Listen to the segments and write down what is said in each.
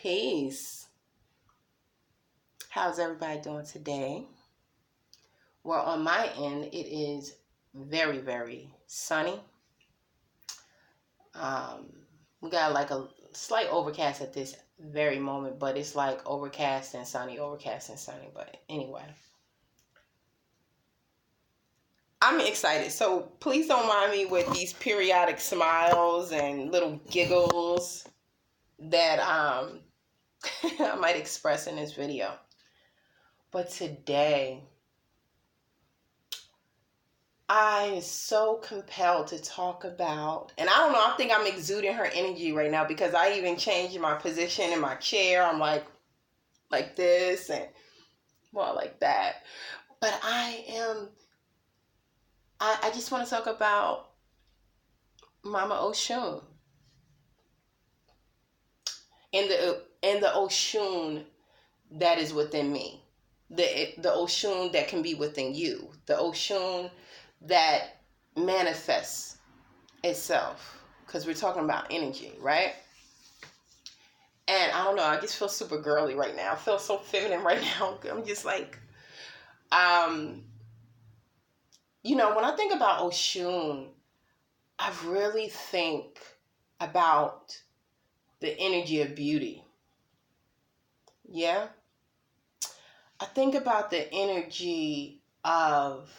Peace. How's everybody doing today? Well, on my end, it is very, very sunny. We got like a slight overcast at this very moment, but it's like overcast and sunny, overcast and sunny. But anyway, I'm excited. So please don't mind me with these periodic smiles and little giggles that I might express in this video. But today, I am so compelled to talk about, and I don't know, I think I'm exuding her energy right now because I even changed my position in my chair. I'm like this and more like that. But I just want to talk about Mama Oshun and the Oshun that is within me. The Oshun that can be within you. The Oshun that manifests itself, because we're talking about energy, right? And I don't know, I just feel super girly right now. I feel so feminine right now. I'm just like, when I think about Oshun, I really think about the energy of beauty. Yeah? I think about the energy of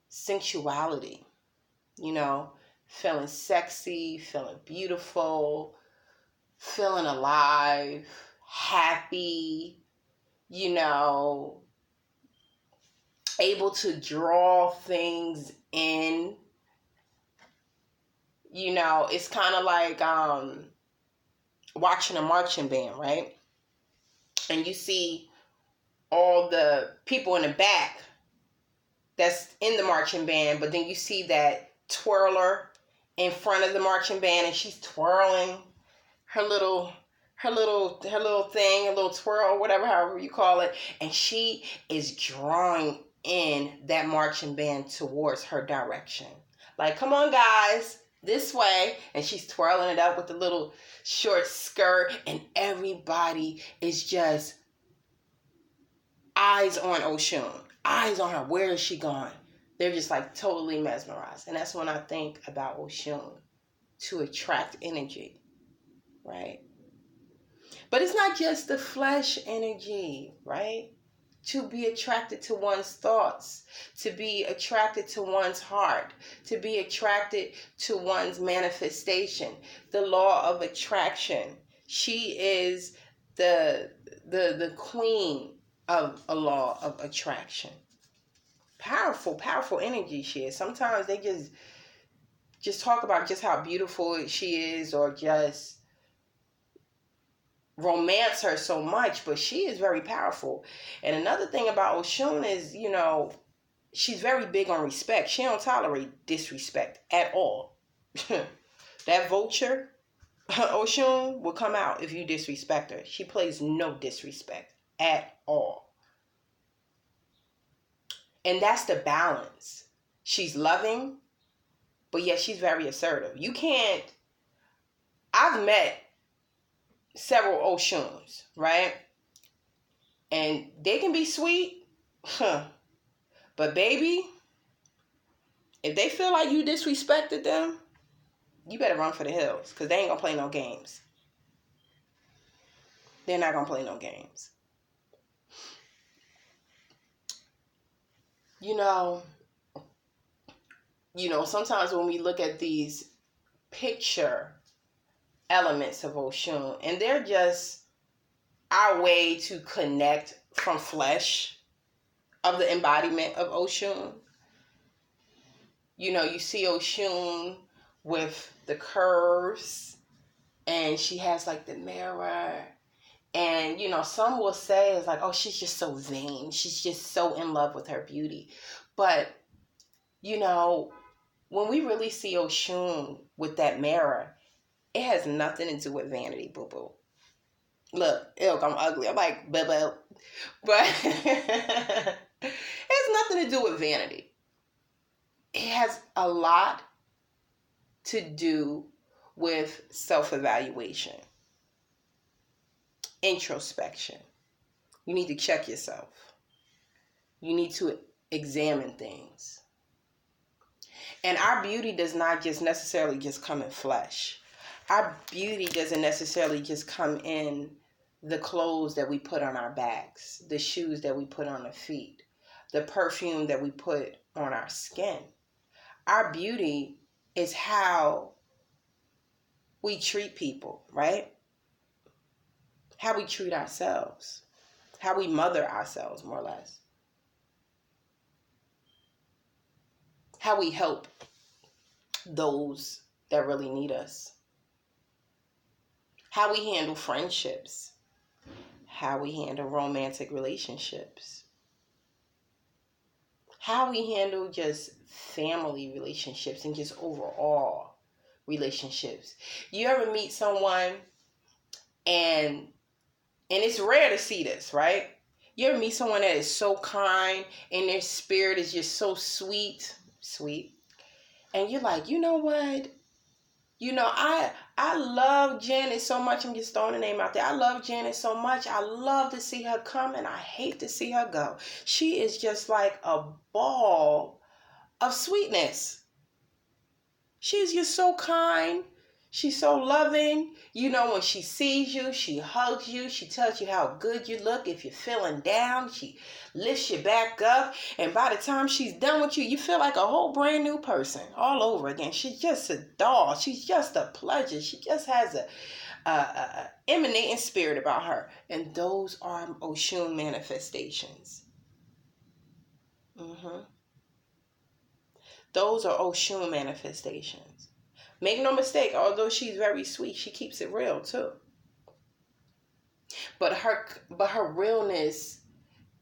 sensuality, feeling sexy, feeling beautiful, feeling alive, happy, able to draw things in. It's kind of like watching a marching band, right? And you see all the people in the back that's in the marching band, but then you see that twirler in front of the marching band, and she's twirling her little thing, a little twirl, whatever, however you call it, and she is drawing in that marching band towards her direction. Like, come on, guys, this way. And she's twirling it up with the little short skirt, and everybody is just eyes on Oshun, eyes on her. Where is she going? They're just like totally mesmerized. And that's when I think about Oshun, to attract energy, right? But it's not just the flesh energy, right? To be attracted to one's thoughts, to be attracted to one's heart, to be attracted to one's manifestation. The law of attraction. She is the queen of a law of attraction. Powerful, powerful energy she is. Sometimes they just talk about just how beautiful she is, or just romance her so much, but she is very powerful. And another thing about Oshun is, she's very big on respect. She don't tolerate disrespect at all. That vulture, Oshun, will come out if you disrespect her. She plays no disrespect at all. And that's the balance. She's loving, but yet she's very assertive. I've met several Oshuns, right? And they can be sweet, but baby, if they feel like you disrespected them, you better run for the hills, because they ain't gonna play no games. They're not gonna play no games. Sometimes when we look at these picture elements of Oshun, and they're just our way to connect from flesh of the embodiment of Oshun. You see Oshun with the curves, and she has like the mirror, and some will say it's like, oh, she's just so vain, she's just so in love with her beauty. But when we really see Oshun with that mirror, it has nothing to do with vanity, boo-boo. Look, I'm ugly. I'm like, boo-boo. But it has nothing to do with vanity. It has a lot to do with self-evaluation. introspection. You need to check yourself. You need to examine things. And our beauty does not just necessarily just come in flesh. Our beauty doesn't necessarily just come in the clothes that we put on our backs, the shoes that we put on our feet, the perfume that we put on our skin. Our beauty is how we treat people, right? How we treat ourselves, how we mother ourselves, more or less. How we help those that really need us. How we handle friendships. How we handle romantic relationships. How we handle just family relationships and just overall relationships. You ever meet someone and it's rare to see this, right? You ever meet someone that is so kind and their spirit is just so sweet, and you're like, you know what? I love Janet so much. I'm just throwing the name out there. I love Janet so much. I love to see her come and I hate to see her go. She is just like a ball of sweetness. She's just so kind. She's so loving. When she sees you, she hugs you. She tells you how good you look. If you're feeling down, she lifts you back up. And by the time she's done with you, you feel like a whole brand new person all over again. She's just a doll. She's just a pleasure. She just has a emanating spirit about her. And those are Oshun manifestations. Those are Oshun manifestations. Make no mistake, although she's very sweet, she keeps it real too. But her realness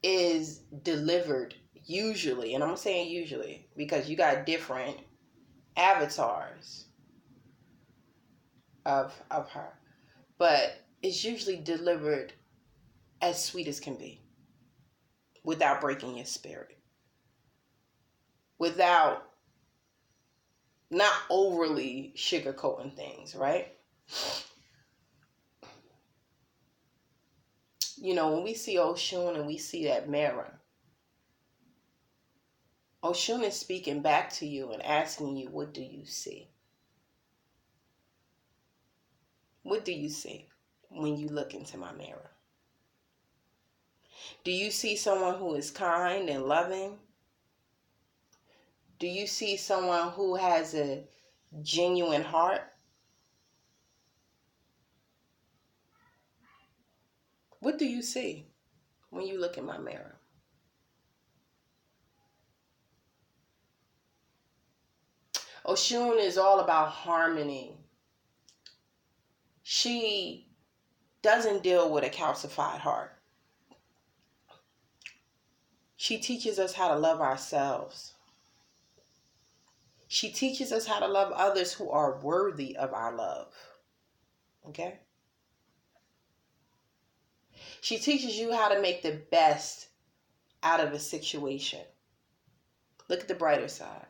is delivered usually, and I'm saying usually because you got different avatars of her. But it's usually delivered as sweet as can be, without breaking your spirit. Without not overly sugarcoating things, right? When we see Oshun and we see that mirror, Oshun is speaking back to you and asking you, what do you see? What do you see when you look into my mirror? Do you see someone who is kind and loving? Do you see someone who has a genuine heart? What do you see when you look in my mirror? Oshun is all about harmony. She doesn't deal with a calcified heart. She teaches us how to love ourselves. She teaches us how to love others who are worthy of our love. Okay? She teaches you how to make the best out of a situation. Look at the brighter side.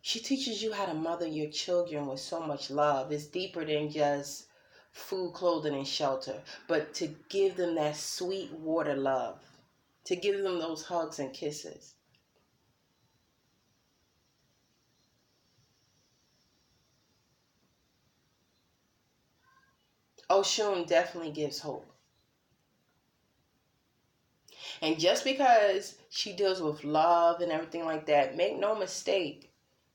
She teaches you how to mother your children with so much love. It's deeper than just food, clothing, and shelter, but to give them that sweet water love, to give them those hugs and kisses. Oshun definitely gives hope. And just because she deals with love and everything like that, make no mistake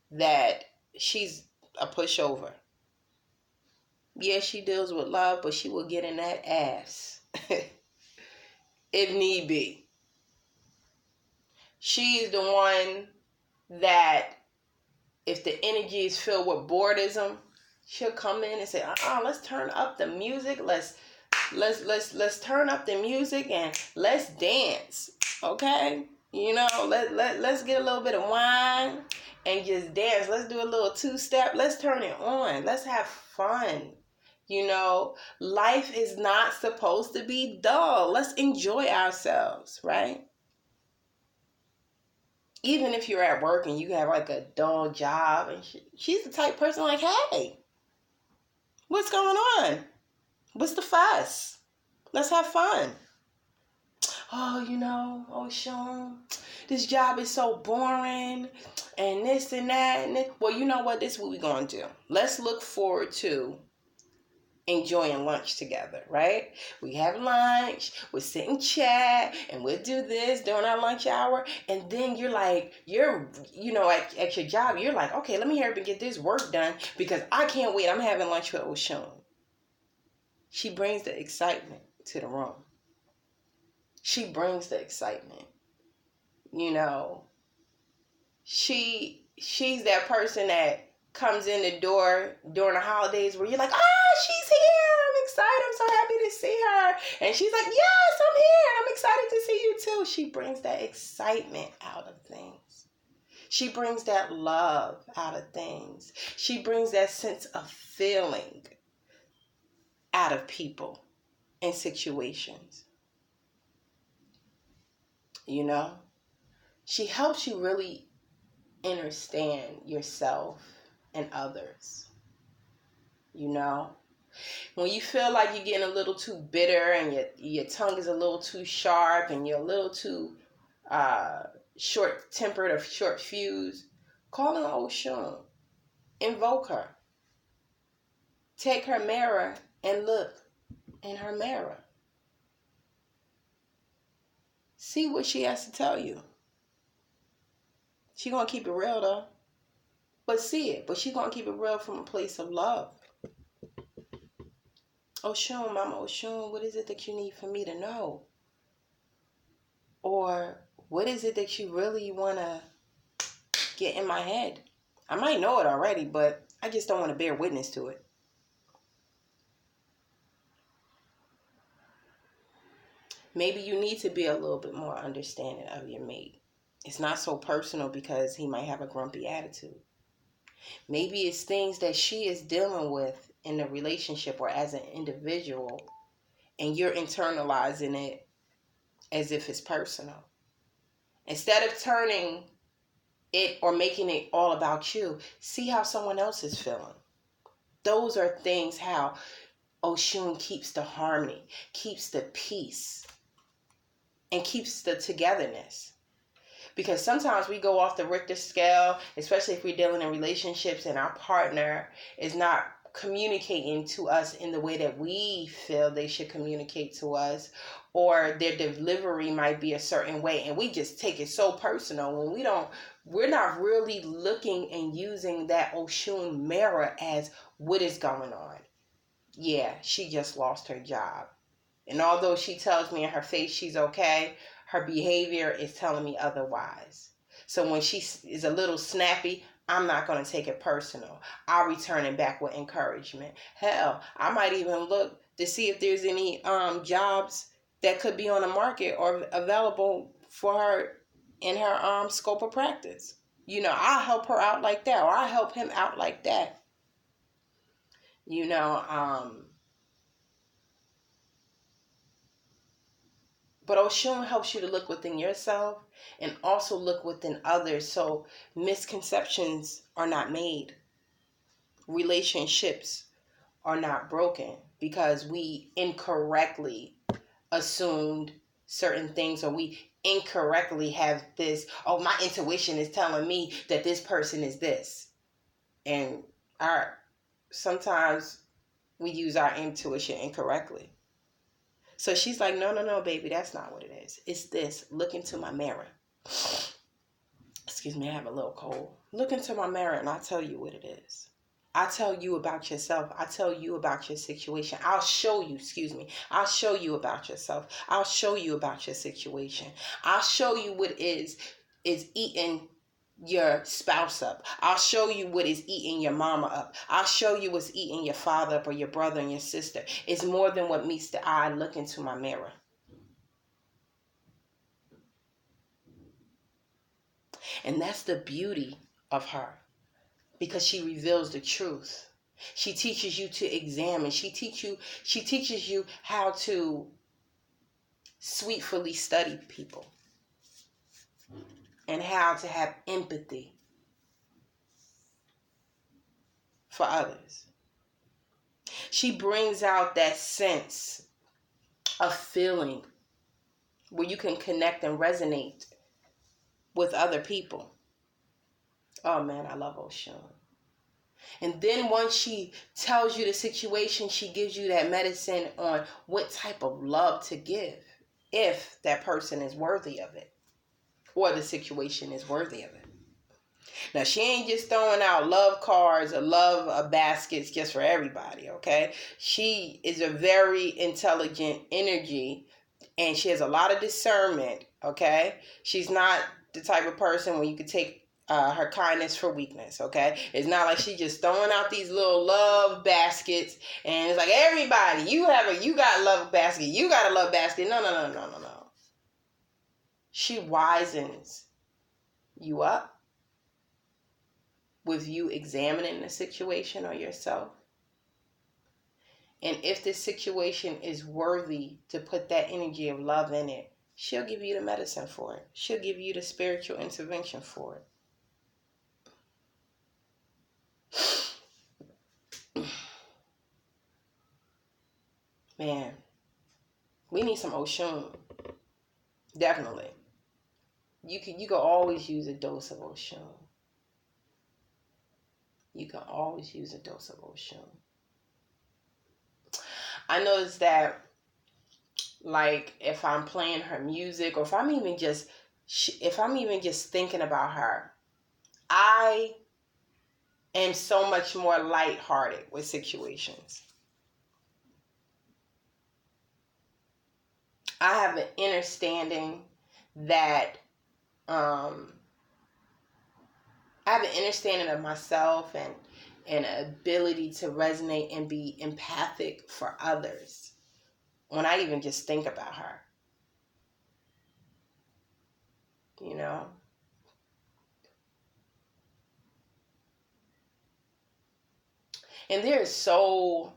that she's a pushover. Yes, she deals with love, but she will get in that ass if need be. She's the one that, if the energy is filled with boredom, she'll come in and say, let's turn up the music. Let's turn up the music and let's dance. Okay? Let's get a little bit of wine and just dance. Let's do a little two-step. Let's turn it on. Let's have fun. Life is not supposed to be dull. Let's enjoy ourselves, right? Even if you're at work and you have like a dull job, and she's the type of person like, hey, what's going on? What's the fuss? Let's have fun. Oh, Oshun, this job is so boring, and this and that. Well, you know what? This is what we're going to do. Let's look forward to enjoying lunch together, right? We have lunch, we'll sit and chat, and we'll do this during our lunch hour. And then at your job, you're like, okay, let me hurry up and get this work done because I can't wait. I'm having lunch with Oshun. She brings the excitement to the room. She brings the excitement. She's that person that comes in the door during the holidays where you're like, she's here. I'm excited. I'm so happy to see her. And she's like, yes, I'm here. I'm excited to see you too. She brings that excitement out of things. She brings that love out of things. She brings that sense of feeling out of people and situations. She helps you really understand yourself and others. When you feel like you're getting a little too bitter and your tongue is a little too sharp and you're a little too short-tempered or short-fused, call on Oshun. Invoke her. Take her mirror and look in her mirror. See what she has to tell you. She gonna keep it real though. But see it. But she gonna keep it real from a place of love. Oshun, Mama Oshun, what is it that you need for me to know? Or what is it that you really want to get in my head? I might know it already, but I just don't want to bear witness to it. Maybe you need to be a little bit more understanding of your mate. It's not so personal because he might have a grumpy attitude. Maybe it's things that she is dealing with in the relationship or as an individual, and you're internalizing it as if it's personal. Instead of turning it or making it all about you, see how someone else is feeling. Those are things how Oshun keeps the harmony, keeps the peace, and keeps the togetherness. Because sometimes we go off the Richter scale, especially if we're dealing in relationships and our partner is not communicating to us in the way that we feel they should communicate to us, or their delivery might be a certain way, and we just take it so personal when we're not really looking and using that Oshun mirror as what is going on. Yeah, she just lost her job. And although she tells me in her face she's okay, her behavior is telling me otherwise. So when she is a little snappy, I'm not going to take it personal. I'll return it back with encouragement. Hell, I might even look to see if there's any jobs that could be on the market or available for her in her scope of practice. I'll help her out like that, or I'll help him out like that. But Oshun helps you to look within yourself and also look within others so misconceptions are not made. Relationships are not broken because we incorrectly assumed certain things, or we incorrectly have this, my intuition is telling me that this person is this. And sometimes we use our intuition incorrectly. So she's like, no, baby, that's not what it is. It's this. Look into my mirror. Excuse me, I have a little cold. Look into my mirror and I'll tell you what it is. I'll tell you about yourself. I'll tell you about your situation. I'll show you about yourself. I'll show you about your situation. I'll show you what is eating your spouse up. I'll show you what is eating your mama up. I'll show you what's eating your father up, or your brother and your sister. It's more than what meets the eye. Look into my mirror. And that's the beauty of her, because she reveals the truth. She teaches you to examine. She teaches you how to sweetly study people and how to have empathy for others. She brings out that sense of feeling where you can connect and resonate with other people. Oh man, I love Oshun. And then once she tells you the situation, she gives you that medicine on what type of love to give, if that person is worthy of it, or the situation is worthy of it. Now, she ain't just throwing out love cards or love baskets just for everybody, okay? She is a very intelligent energy, and she has a lot of discernment, okay? She's not the type of person where you could take her kindness for weakness, okay? It's not like she just throwing out these little love baskets, and it's like, everybody, you got a love basket, you got a love basket. No, no, no, no, no, no. She wisens you up with you examining the situation or yourself. And if this situation is worthy to put that energy of love in it, she'll give you the medicine for it. She'll give you the spiritual intervention for it. Man, we need some Oshun. Definitely. You can always use a dose of Oshun. You can always use a dose of Oshun. I noticed that, like, if I'm playing her music, or if I'm even just thinking about her, I am so much more lighthearted with situations. I have an understanding that I have an understanding of myself and an ability to resonate and be empathic for others when I even just think about her. You know? And there is so